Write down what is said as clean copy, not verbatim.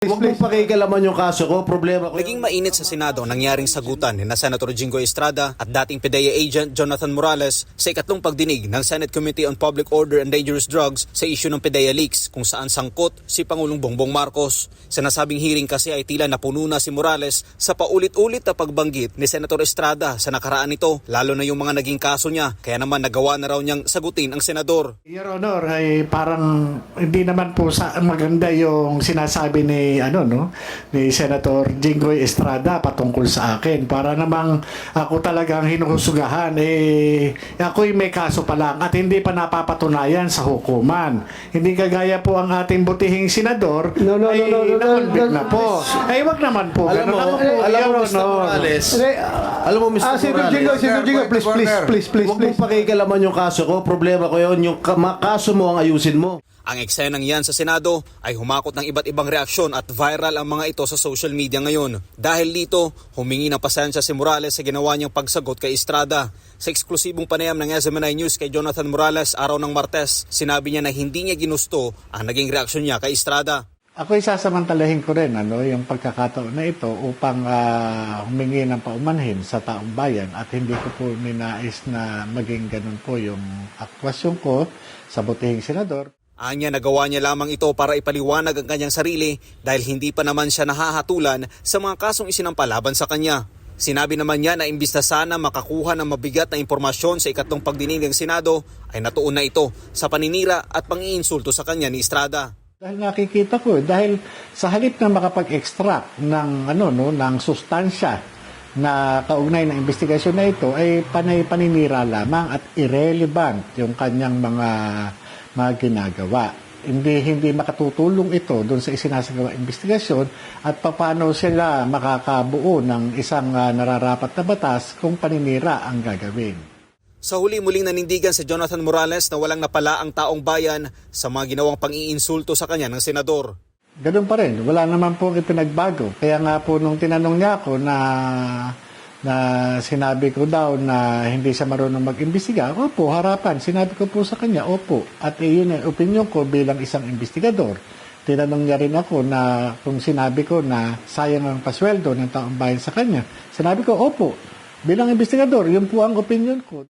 Huwag mong pakikalaman yung kaso ko, problema ko. Naging mainit sa Senado ang nangyaring sagutan ni Senator Jinggoy Estrada at dating PDEA agent Jonathan Morales sa ikatlong pagdinig ng Senate Committee on Public Order and Dangerous Drugs sa issue ng PDEA leaks kung saan sangkot si Pangulong Bongbong Marcos. Sa nasabing hearing kasi ay tila napuno na si Morales sa paulit-ulit na pagbanggit ni Senator Estrada sa nakaraan nito, lalo na yung mga naging kaso niya, kaya naman nagawa na raw niyang sagutin ang senador. Your Honor, ay parang hindi naman po maganda yung sinasabi ni ni Senator Jinggoy Estrada patungkol sa akin. Para namang ako talagang hinuhusugahan, ako'y may kaso pa lang at hindi pa napapatunayan sa hukuman. Hindi kagaya po ang ating butihing senador na-convict na po. Ay, wag naman po. Alam mo, Mr. Morales, alam mo, Mr. Morales, Senator Jinggoy, please. huwag mong pakikalaman yung kaso ko, problema ko yun, yung kaso mo ang ayusin mo. Ang eksenang yan sa Senado ay humakot ng iba't ibang reaksyon at viral ang mga ito sa social media ngayon. Dahil dito, humingi ng pasensya si Morales sa ginawa niyang pagsagot kay Estrada. Sa eksklusibong panayam ng SMNI News kay Jonathan Morales araw ng Martes, sinabi niya na hindi niya ginusto ang naging reaksyon niya kay Estrada. Ako'y sasamantalahin ko rin yung pagkakataon na ito upang humingi ng paumanhin sa taong bayan at hindi ko po ninais na maging ganun po yung aktwasyon ko sa butihing senador. Anya nagawa niya lamang ito para ipaliwanag ang kanyang sarili dahil hindi pa naman siya nahahatulan sa mga kasong isinampalaban sa kanya. Sinabi naman niya na imbis na sana makakuha ng mabigat na impormasyon sa ikatlong pagdinig ng Senado ay natuon na ito sa paninira at pang-iinsulto sa kanya ni Estrada. Dahil nakikita ko, dahil sa halip na makapag-extract ng ng sustansya na kaugnay ng investigasyon na ito ay paninira lamang at irrelevant yung kanyang mga ginagawa. Hindi makatutulong ito doon sa isinasagawa investigasyon at paano sila makakabuo ng isang nararapat na batas kung paninira ang gagawin. Sa huli muling nanindigan si Jonathan Morales na walang napala ang taong bayan sa mga ginawang pang-iinsulto sa kanya ng senador. Ganun pa rin, wala naman po ipinagbago. Kaya nga po nung tinanong niya ako na sinabi ko daw na hindi siya marunong mag-imbestiga, opo, harapan. Sinabi ko po sa kanya, opo. At yun ang opinion ko bilang isang investigador. Tinanong niya rin ako na kung sinabi ko na sayang ang pasweldo ng taong bayan sa kanya. Sinabi ko, opo. Bilang investigador, yun po ang opinion ko.